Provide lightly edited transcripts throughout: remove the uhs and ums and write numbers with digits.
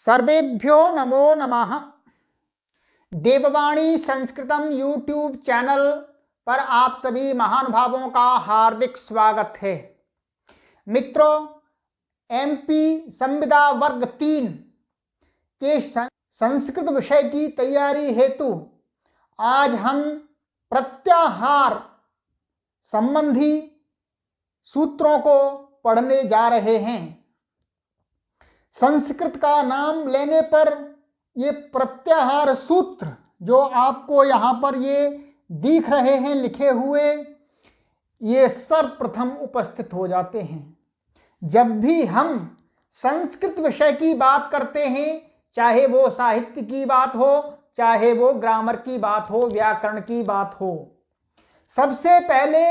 सर्वेभ्यो नमो नमः। देववाणी संस्कृतम YouTube channel पर आप सभी महानुभावों का हार्दिक स्वागत है। मित्रों, एमपी संविदा वर्ग 3 के संस्कृत विषय की तैयारी हेतु आज हम प्रत्याहार संबंधी सूत्रों को पढ़ने जा रहे हैं। संस्कृत का नाम लेने पर ये प्रत्याहार सूत्र जो आपको यहाँ पर ये दिख रहे हैं लिखे हुए, ये सर्वप्रथम उपस्थित हो जाते हैं। जब भी हम संस्कृत विषय की बात करते हैं, चाहे वो साहित्य की बात हो, चाहे वो ग्रामर की बात हो, व्याकरण की बात हो, सबसे पहले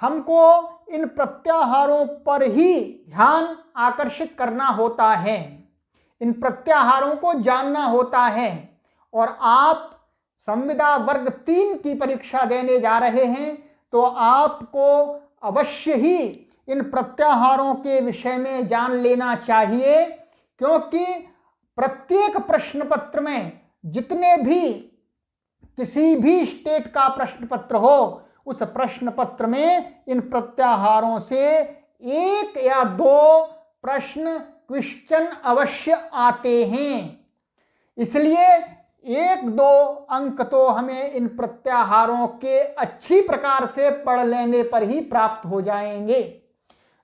हमको इन प्रत्याहारों पर ही ध्यान आकर्षित करना होता है, इन प्रत्याहारों को जानना होता है। और आप संविदा वर्ग 3 की परीक्षा देने जा रहे हैं तो आपको अवश्य ही इन प्रत्याहारों के विषय में जान लेना चाहिए, क्योंकि प्रत्येक प्रश्न पत्र में जितने भी किसी भी स्टेट का प्रश्न पत्र हो, उस प्रश्न पत्र में इन प्रत्याहारों से 1 या 2 प्रश्न क्वेश्चन अवश्य आते हैं। इसलिए 1-2 अंक तो हमें इन प्रत्याहारों के अच्छी प्रकार से पढ़ लेने पर ही प्राप्त हो जाएंगे।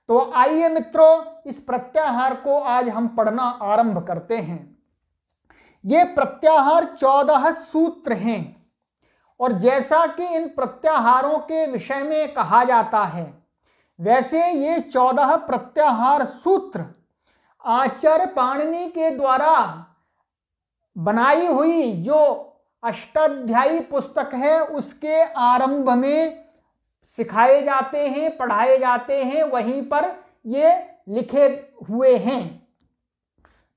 तो आइए मित्रों, इस प्रत्याहार को आज हम पढ़ना आरंभ करते हैं। ये प्रत्याहार 14 सूत्र हैं और जैसा कि इन प्रत्याहारों के विषय में कहा जाता है, वैसे ये 14 प्रत्याहार सूत्र आचार्य पाणिनि के द्वारा बनाई हुई जो अष्टाध्यायी पुस्तक है उसके आरंभ में सिखाए जाते हैं, पढ़ाए जाते हैं, वहीं पर ये लिखे हुए हैं।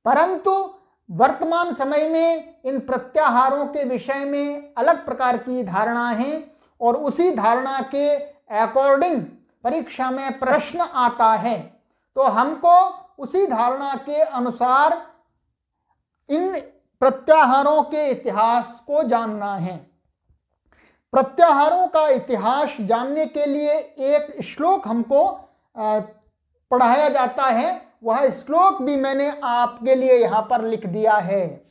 परंतु वर्तमान समय में इन प्रत्याहारों के विषय में अलग प्रकार की धारणा है और उसी धारणा के अकॉर्डिंग परीक्षा में प्रश्न आता है, तो हमको उसी धारणा के अनुसार इन प्रत्याहारों के इतिहास को जानना है। प्रत्याहारों का इतिहास जानने के लिए एक श्लोक हमको पढ़ाया जाता है, वह श्लोक भी मैंने आपके लिए यहाँ पर लिख दिया है।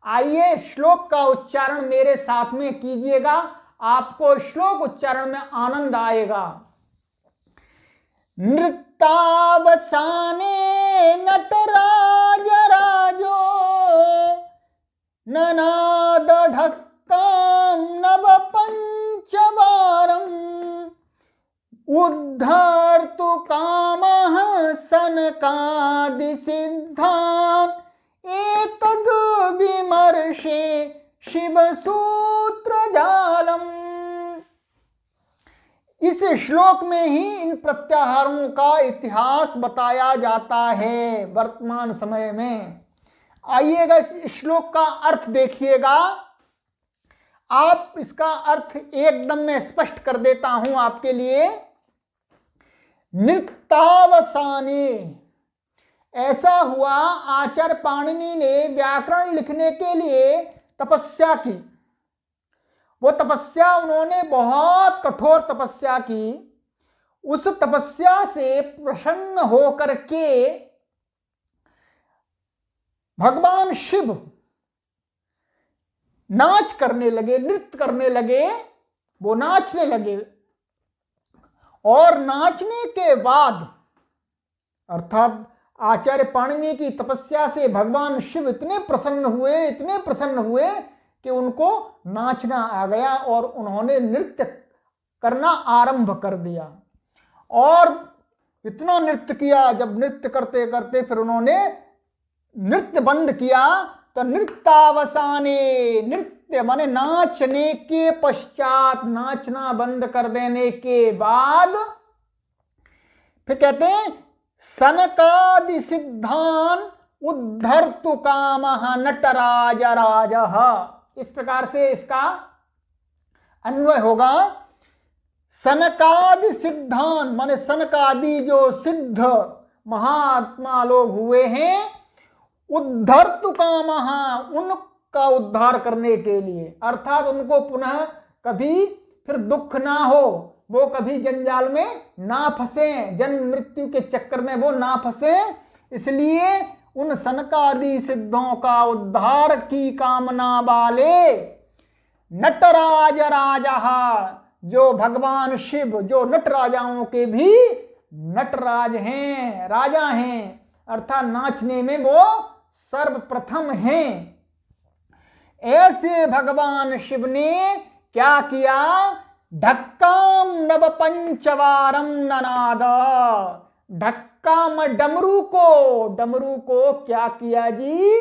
आइए श्लोक का उच्चारण मेरे साथ में कीजिएगा, आपको श्लोक उच्चारण में आनंद आएगा। नृत्तावसाने नटराज राजो ननाद ढक्कां नव पंचवारम उद्धर्तु कामः सनकादि सिद्धान् एतद् विमर्शे शिवसूत्र जालम। इस श्लोक में ही इन प्रत्याहारों का इतिहास बताया जाता है वर्तमान समय में। आइएगा इस श्लोक का अर्थ देखिएगा। आप इसका अर्थ एकदम मैं स्पष्ट कर देता हूं आपके लिए। नृत्तावसाने, ऐसा हुआ आचार्य पाणिनि ने व्याकरण लिखने के लिए तपस्या की। वो तपस्या उन्होंने बहुत कठोर तपस्या की। उस तपस्या से प्रसन्न होकर के भगवान शिव नाच करने लगे, नृत्य करने लगे, वो नाचने लगे। और नाचने के बाद, अर्थात आचार्य पाणिनि की तपस्या से भगवान शिव इतने प्रसन्न हुए कि उनको नाचना आ गया और उन्होंने नृत्य करना आरंभ कर दिया। और इतना नृत्य किया, जब नृत्य करते करते फिर उन्होंने नृत्य बंद किया, तो नृत्तावसाने, नृत्य माने नाचने के पश्चात, नाचना बंद कर देने के बाद फिर कहते हैं सनकादि सिद्धान् उद्धर्तु कामः नटराज राजः। इस प्रकार से इसका अन्वय होगा। सनकादि सिद्धान् माने सनकादि जो सिद्ध महात्मा लोग हुए हैं, उद्धर्तु कामः, उनका उद्धार करने के लिए, अर्थात उनको पुनः कभी फिर दुख ना हो, वो कभी जंजाल में ना फंसे, जन्म मृत्यु के चक्कर में वो ना फंसे, इसलिए उन सनकादि सिद्धों का उद्धार की कामना वाले नटराज राजा, जो भगवान शिव जो नट राजाओं के भी नटराज हैं, राजा हैं, अर्थात नाचने में वो सर्वप्रथम हैं। ऐसे भगवान शिव ने क्या किया, ढक्काम नव पंचवारम ननाद, ढक्काम डमरू को क्या किया जी,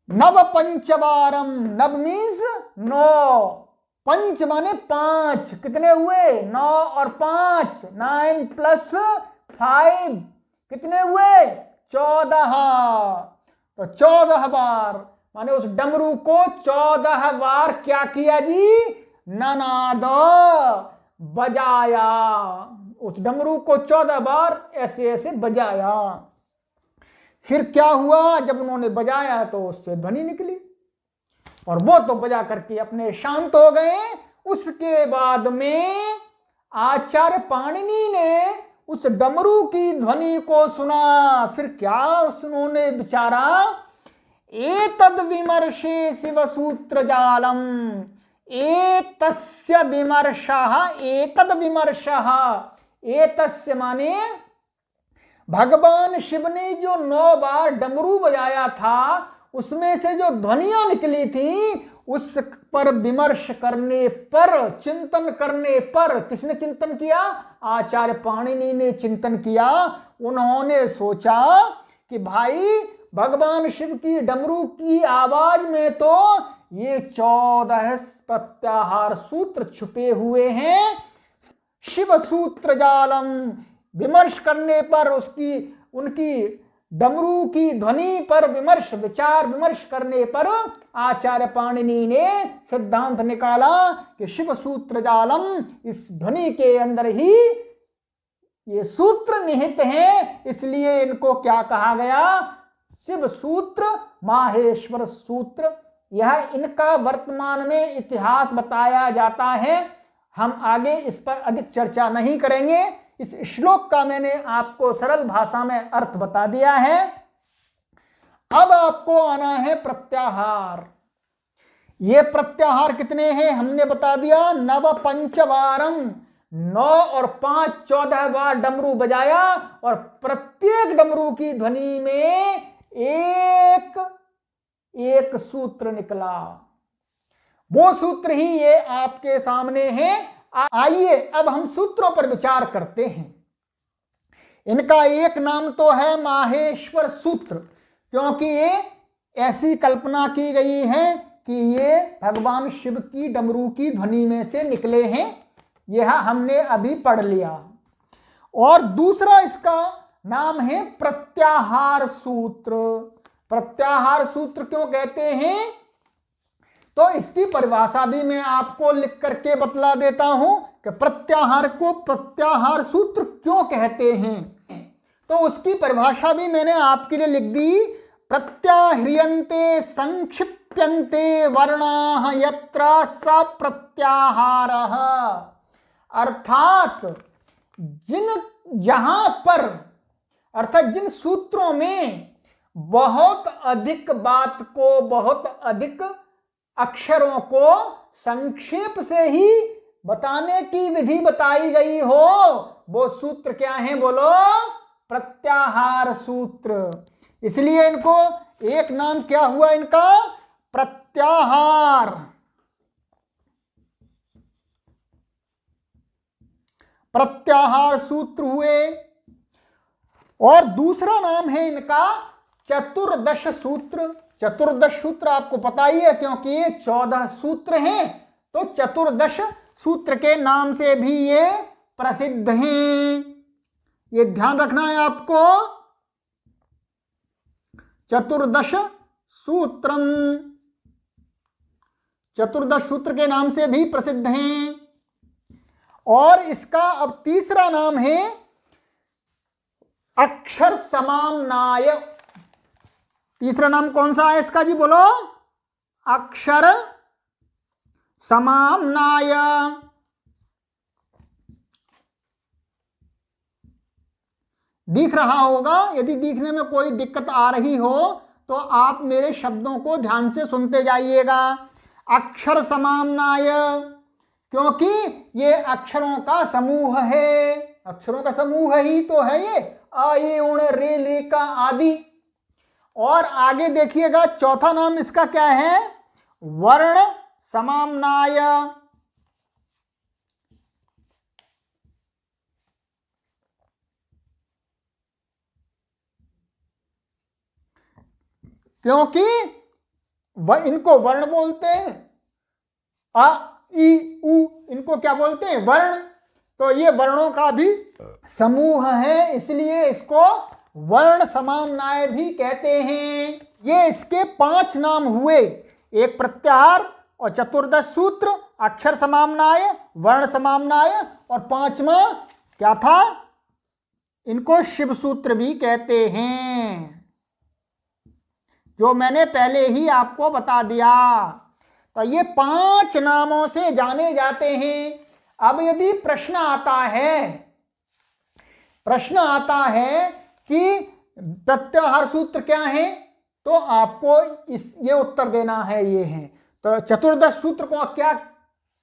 नव पंचवारम, नव मीन्स 9, पंच माने 5, कितने हुए 9 और 5, 9 + 5 कितने हुए 14, तो 14 बार माने उस डमरू को 14 बार क्या किया जी, ननाद, बजाया, उस डमरू को 14 बार ऐसे ऐसे बजाया। फिर क्या हुआ, जब उन्होंने बजाया तो उससे ध्वनि निकली और वो तो बजा करके अपने शांत हो गए। उसके बाद में आचार्य पाणिनि ने उस डमरू की ध्वनि को सुना, फिर क्या उन्होंने विचारा, एतद विमर्शे शिव सूत्र जालम, एतस्य विमर्शः, एतद विमर्शः, एतस्य माने भगवान शिव ने जो 9 बार डमरू बजाया था उसमें से जो ध्वनियां निकली थी उस पर विमर्श करने पर, चिंतन करने पर, किसने चिंतन किया, आचार्य पाणिनि ने चिंतन किया। उन्होंने सोचा कि भाई भगवान शिव की डमरू की आवाज में तो ये 14 प्रत्याहार सूत्र छुपे हुए हैं। शिव सूत्र जालम, विमर्श करने पर उनकी डमरू की ध्वनि पर विचार विमर्श करने पर आचार्य पाणिनि ने सिद्धांत निकाला कि शिव सूत्र जालम, इस ध्वनि के अंदर ही ये सूत्र निहित हैं, इसलिए इनको क्या कहा गया, शिव सूत्र, माहेश्वर सूत्र। यह इनका वर्तमान में इतिहास बताया जाता है, हम आगे इस पर अधिक चर्चा नहीं करेंगे। इस श्लोक का मैंने आपको सरल भाषा में अर्थ बता दिया है। अब आपको आना है प्रत्याहार। ये प्रत्याहार कितने हैं हमने बता दिया, नव पंचवारम, 9 और 5 14 बार डमरू बजाया और प्रत्येक डमरू की ध्वनि में एक सूत्र निकला। वो सूत्र ही ये आपके सामने है। आइए अब हम सूत्रों पर विचार करते हैं। इनका एक नाम तो है माहेश्वर सूत्र, क्योंकि ये ऐसी कल्पना की गई है कि ये भगवान शिव की डमरू की ध्वनि में से निकले हैं। यह हमने अभी पढ़ लिया। और दूसरा इसका नाम है प्रत्याहार सूत्र। प्रत्याहार सूत्र क्यों कहते हैं, तो इसकी परिभाषा भी मैं आपको लिख करके बतला देता हूं कि प्रत्याहार को प्रत्याहार सूत्र क्यों कहते हैं। तो उसकी परिभाषा भी मैंने आपके लिए लिख दी। प्रत्याह्रियन्ते संक्षिप्यन्ते वर्णाः यत्र स प्रत्याहारः, अर्थात जिन सूत्रों में बहुत अधिक बात को, बहुत अधिक अक्षरों को संक्षेप से ही बताने की विधि बताई गई हो, वो सूत्र क्या है, बोलो, प्रत्याहार सूत्र। इसलिए इनको एक नाम क्या हुआ इनका, प्रत्याहार। प्रत्याहार सूत्र हुए। और दूसरा नाम है इनका चतुर्दश सूत्र। चतुर्दश सूत्र आपको पता ही है, क्योंकि ये 14 सूत्र हैं, तो चतुर्दश सूत्र के नाम से भी ये प्रसिद्ध हैं। ये ध्यान रखना है आपको। चतुर्दश सूत्रम, चतुर्दश सूत्र के नाम से भी प्रसिद्ध हैं। और इसका अब तीसरा नाम है अक्षर समाम्नाय। तीसरा नाम कौन सा है इसका जी, बोलो? अक्षर समाम्नाय। दिख रहा होगा, यदि दिखने में कोई दिक्कत आ रही हो तो आप मेरे शब्दों को ध्यान से सुनते जाइएगा। अक्षर समाम्नाय, क्योंकि ये अक्षरों का समूह है, अक्षरों का समूह ही तो है ये, अ ये उण रे ले का आदि। और आगे देखिएगा चौथा नाम इसका क्या है, वर्ण समाम्नाय। क्योंकि इनको वर्ण बोलते हैं, अ ई उ इनको क्या बोलते हैं, वर्ण। तो ये वर्णों का भी समूह है, इसलिए इसको वर्ण समाम्नाय भी कहते हैं। ये इसके 5 नाम हुए, एक प्रत्याहार और चतुर्दश सूत्र, अक्षर समाम्नाय, वर्ण समाम्नाय, और 5वां क्या था, इनको शिव सूत्र भी कहते हैं, जो मैंने पहले ही आपको बता दिया। तो ये 5 नामों से जाने जाते हैं। अब यदि प्रश्न आता है कि प्रत्याहार सूत्र क्या है, तो आपको ये उत्तर देना है, ये है। तो चतुर्दश सूत्र को क्या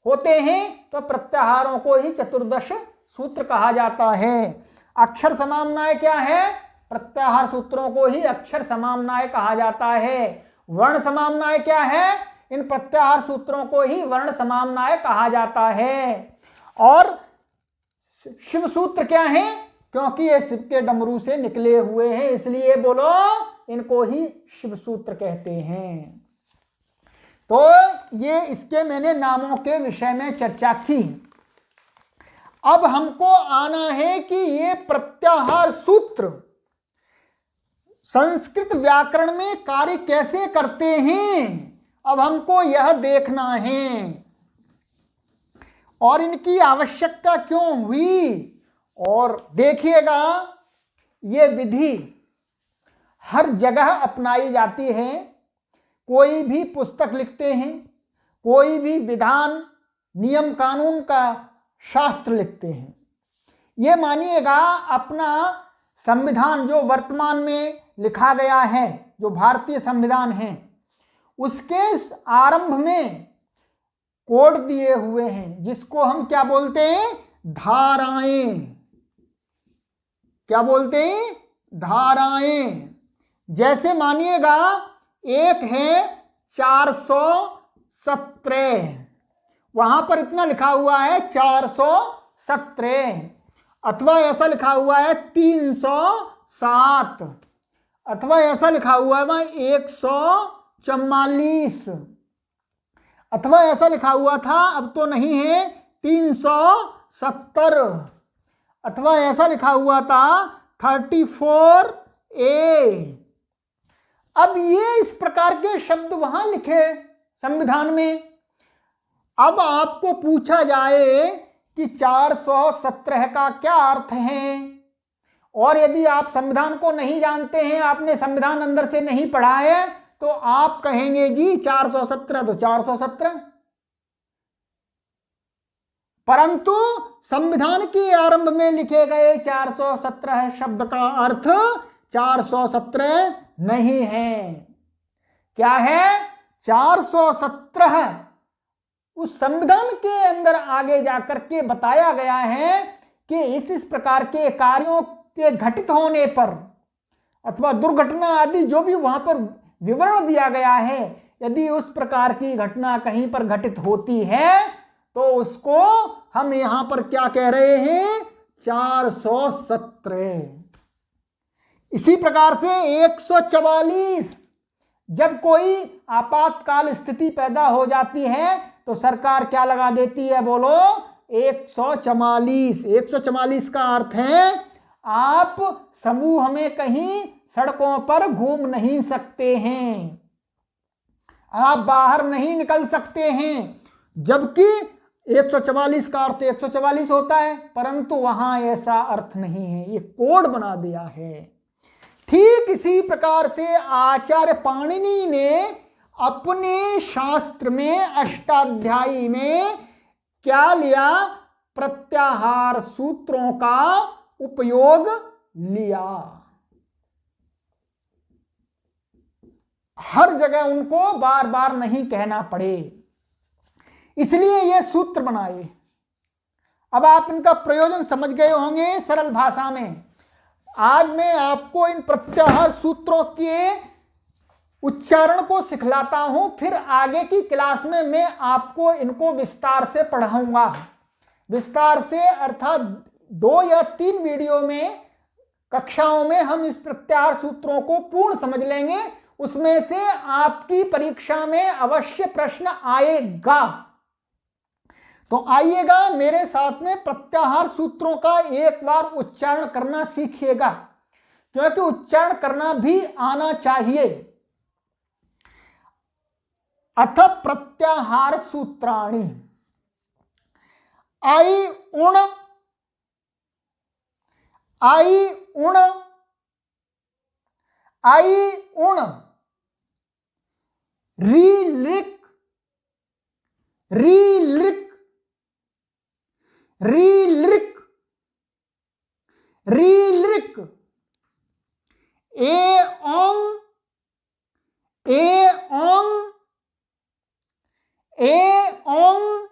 होते हैं, तो प्रत्याहारों को ही चतुर्दश सूत्र कहा जाता है। अक्षर समाम्नाय क्या है, प्रत्याहार सूत्रों को ही अक्षर समाम्नाय कहा जाता है। वर्ण समाम्नाय क्या है, इन प्रत्याहार सूत्रों को ही वर्ण समाम्नाय कहा जाता है। और शिव सूत्र क्या है, क्योंकि ये शिव के डमरू से निकले हुए हैं, इसलिए बोलो इनको ही शिव सूत्र कहते हैं। तो ये इसके मैंने नामों के विषय में चर्चा की। अब हमको आना है कि ये प्रत्याहार सूत्र संस्कृत व्याकरण में कार्य कैसे करते हैं, अब हमको यह देखना है, और इनकी आवश्यकता क्यों हुई। और देखिएगा, ये विधि हर जगह अपनाई जाती है। कोई भी पुस्तक लिखते हैं, कोई भी विधान नियम कानून का शास्त्र लिखते हैं, ये मानिएगा अपना संविधान जो वर्तमान में लिखा गया है, जो भारतीय संविधान है, उसके आरंभ में कोड दिए हुए हैं, जिसको हम क्या बोलते हैं, धाराएं। क्या बोलते हैं, धाराएं। जैसे मानिएगा एक है 417, वहां पर इतना लिखा हुआ है 417, अथवा ऐसा लिखा हुआ है 307, अथवा ऐसा लिखा हुआ है 144, अथवा ऐसा लिखा हुआ था, अब तो नहीं है, 370, अथवा ऐसा लिखा हुआ था 34A। अब ये इस प्रकार के शब्द वहां लिखे संविधान में। अब आपको पूछा जाए कि 417 का क्या अर्थ है, और यदि आप संविधान को नहीं जानते हैं, आपने संविधान अंदर से नहीं पढ़ा है, तो आप कहेंगे जी 417 तो 417, परंतु संविधान के आरंभ में लिखे गए 417 शब्द का अर्थ 417 नहीं है। क्या है, 417 उस संविधान के अंदर आगे जाकर के बताया गया है कि इस प्रकार के कार्यों के घटित होने पर, अथवा दुर्घटना आदि जो भी वहां पर विवरण दिया गया है, यदि उस प्रकार की घटना कहीं पर घटित होती है, तो उसको हम यहां पर क्या कह रहे हैं, 417। इसी प्रकार से 144, जब कोई आपातकाल स्थिति पैदा हो जाती है तो सरकार क्या लगा देती है, बोलो 144। 144 का अर्थ है आप समूह में कहीं सड़कों पर घूम नहीं सकते हैं, आप बाहर नहीं निकल सकते हैं, जबकि 144 का अर्थ 144 होता है, परंतु वहां ऐसा अर्थ नहीं है, ये कोड बना दिया है। ठीक इसी प्रकार से आचार्य पाणिनि ने अपने शास्त्र में अष्टाध्यायी में क्या लिया? प्रत्याहार सूत्रों का उपयोग लिया। हर जगह उनको बार बार नहीं कहना पड़े, इसलिए ये सूत्र बनाए। अब आप इनका प्रयोजन समझ गए होंगे सरल भाषा में। आज मैं आपको इन प्रत्याहार सूत्रों के उच्चारण को सिखलाता हूं, फिर आगे की क्लास में मैं आपको इनको विस्तार से पढ़ाऊंगा। विस्तार से अर्थात 2 या 3 वीडियो में, कक्षाओं में हम इस प्रत्याहार सूत्रों को पूर्ण समझ लेंगे। उसमें से आपकी परीक्षा में अवश्य प्रश्न आएगा। तो आइएगा मेरे साथ में प्रत्याहार सूत्रों का एक बार उच्चारण करना सीखिएगा, क्योंकि उच्चारण करना भी आना चाहिए। अथ प्रत्याहार सूत्राणि। आई उण, आई उण, आई उण, री लिक, री लिक, री लिक, री लिक, ए ओंग, ए ओंग, ए ओंग,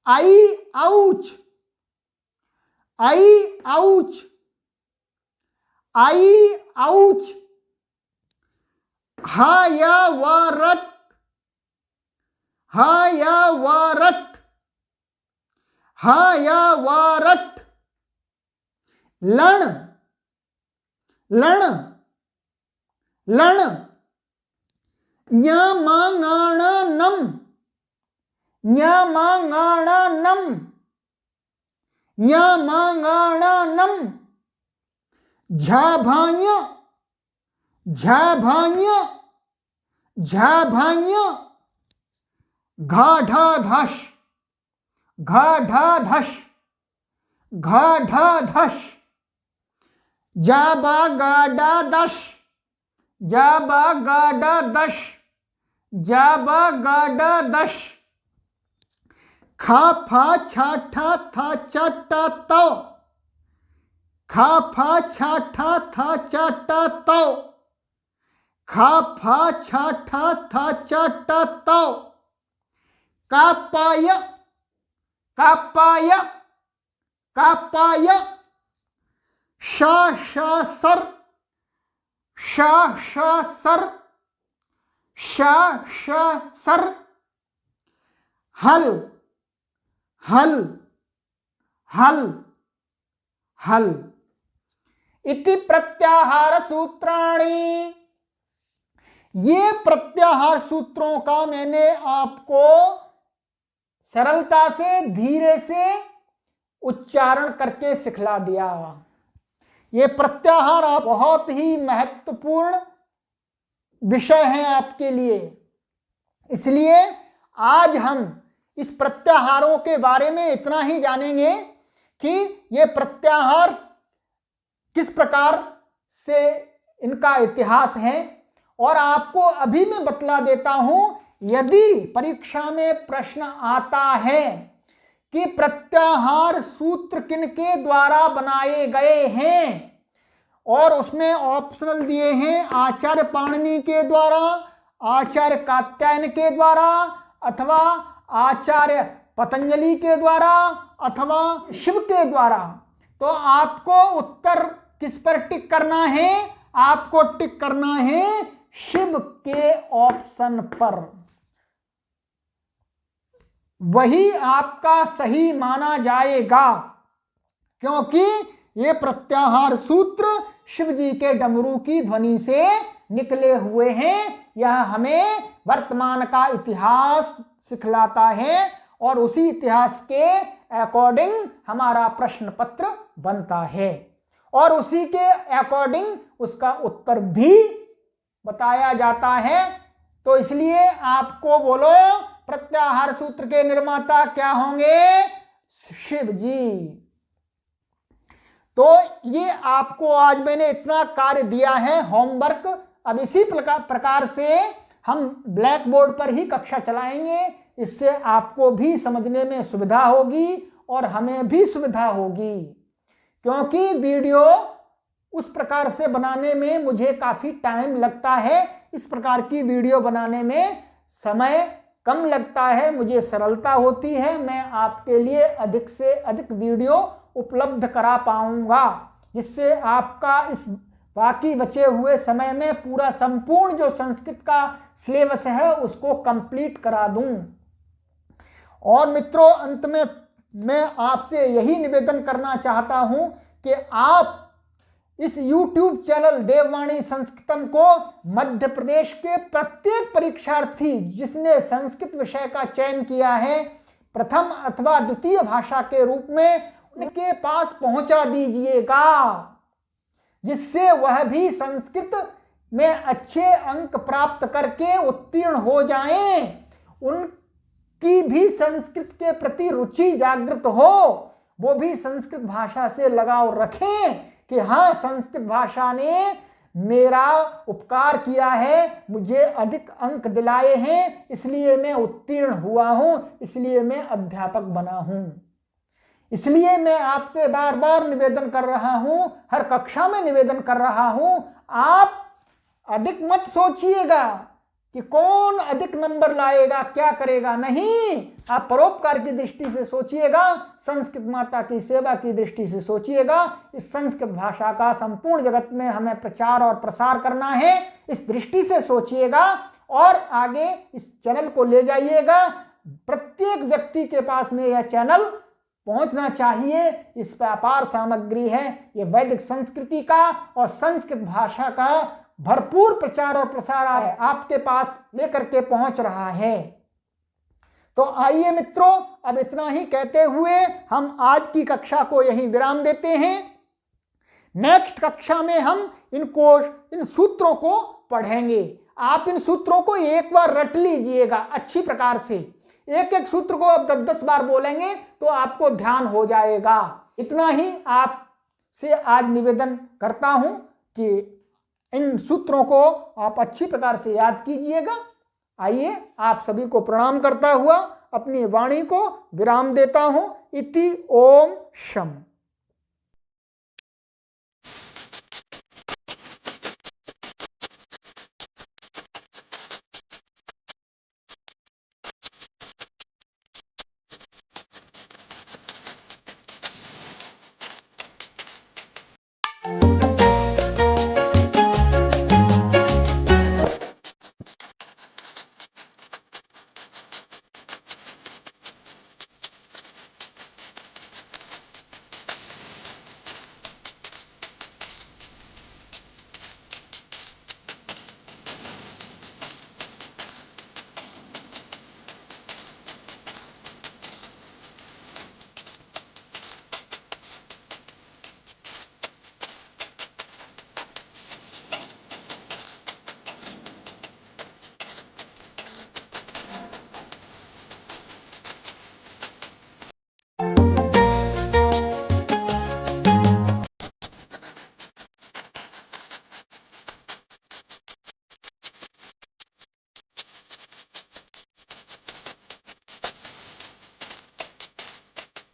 आई आउच, आई आउच, आई आउच, हा या वारट, हा या वारट, हा या वारट, लण, लण, लण, न्यामांगाणनम, न्यामांगाणनम, न्यामांगाणनम, झाभान्य, झाभान्य, झाभान्य, घाढ़ाधश, घाढ़ाधश, घाढ़ाधश, जाबा गाडादश, जाबा गाडादश, जाबा गाडादश, खा फा छाठा था चाटा तो, खा फा छाठा था चाटा तो, खा फा छाठा था चाटा तो, कापाय, कापाय, कापाय, शा शा सर, शा शा सर, शा शा सर, हल, हल, हल, हल, इति प्रत्याहार सूत्राणि। ये प्रत्याहार सूत्रों का मैंने आपको सरलता से, धीरे से उच्चारण करके सिखला दिया। ये प्रत्याहार बहुत ही महत्वपूर्ण विषय है आपके लिए, इसलिए आज हम इस प्रत्याहारों के बारे में इतना ही जानेंगे कि ये प्रत्याहार किस प्रकार से इनका इतिहास है। और आपको अभी मैं बतला देता हूं, यदि परीक्षा में प्रश्न आता है कि प्रत्याहार सूत्र किनके द्वारा बनाए गए हैं, और उसमें ऑप्शनल दिए हैं आचार्य पाणिनि के द्वारा, आचार्य कात्यायन के द्वारा, अथवा आचार्य पतंजलि के द्वारा, अथवा शिव के द्वारा, तो आपको उत्तर किस पर टिक करना है? आपको टिक करना है शिव के ऑप्शन पर। वही आपका सही माना जाएगा, क्योंकि ये प्रत्याहार सूत्र शिव जी के डमरू की ध्वनि से निकले हुए हैं। यह हमें वर्तमान का इतिहास सिखलाता है, और उसी इतिहास के अकॉर्डिंग हमारा प्रश्न पत्र बनता है, और उसी के अकॉर्डिंग उसका उत्तर भी बताया जाता है। तो इसलिए आपको बोलो, प्रत्याहार सूत्र के निर्माता क्या होंगे? शिव जी। तो ये आपको आज मैंने इतना कार्य दिया है होमवर्क। अब इसी प्रकार से हम ब्लैक बोर्ड पर ही कक्षा चलाएंगे। इससे आपको भी समझने में सुविधा होगी और हमें भी सुविधा होगी, क्योंकि वीडियो उस प्रकार से बनाने में मुझे काफ़ी टाइम लगता है। इस प्रकार की वीडियो बनाने में समय कम लगता है, मुझे सरलता होती है। मैं आपके लिए अधिक से अधिक वीडियो उपलब्ध करा पाऊंगा, जिससे आपका इस बाकी बचे हुए समय में पूरा संपूर्ण जो संस्कृत का सिलेबस है उसको कंप्लीट करा दूं। और मित्रों, अंत में मैं आपसे यही निवेदन करना चाहता हूं कि आप इस YouTube चैनल देववाणी संस्कृतम को मध्य प्रदेश के प्रत्येक परीक्षार्थी जिसने संस्कृत विषय का चयन किया है प्रथम अथवा द्वितीय भाषा के रूप में, उनके पास पहुंचा दीजिएगा, जिससे वह भी संस्कृत में अच्छे अंक प्राप्त करके उत्तीर्ण हो जाएं, उनकी भी संस्कृत के प्रति रुचि जागृत हो, वो भी संस्कृत भाषा से लगाव रखें कि हाँ, संस्कृत भाषा ने मेरा उपकार किया है, मुझे अधिक अंक दिलाए हैं, इसलिए मैं उत्तीर्ण हुआ हूं, इसलिए मैं अध्यापक बना हूं। इसलिए मैं आपसे बार बार निवेदन कर रहा हूं, हर कक्षा में निवेदन कर रहा हूं, आप अधिक मत सोचिएगा कि कौन अधिक नंबर लाएगा, क्या करेगा। नहीं, आप परोपकार की दृष्टि से सोचिएगा, संस्कृत माता की सेवा की दृष्टि से सोचिएगा। इस संस्कृत भाषा का संपूर्ण जगत में हमें प्रचार और प्रसार करना है, इस दृष्टि से सोचिएगा और आगे इस चैनल को ले जाइएगा। प्रत्येक व्यक्ति के पास में यह चैनल पहुंचना चाहिए। इस पर अपार सामग्री है, ये वैदिक संस्कृति का और संस्कृत भाषा का भरपूर प्रचार और प्रसार है, आपके पास लेकर के पहुंच रहा है। तो आइए मित्रों, अब इतना ही कहते हुए हम आज की कक्षा को यहीं विराम देते हैं। नेक्स्ट कक्षा में हम इन सूत्रों को पढ़ेंगे। आप इन सूत्रों को एक बार रट लीजिएगा अच्छी प्रकार से। एक एक सूत्र को अब 10-10 बार बोलेंगे तो आपको ध्यान हो जाएगा। इतना ही आपसे आज निवेदन करता हूं कि इन सूत्रों को आप अच्छी प्रकार से याद कीजिएगा। आइए, आप सभी को प्रणाम करता हुआ अपनी वाणी को विराम देता हूं। इति ओम शम।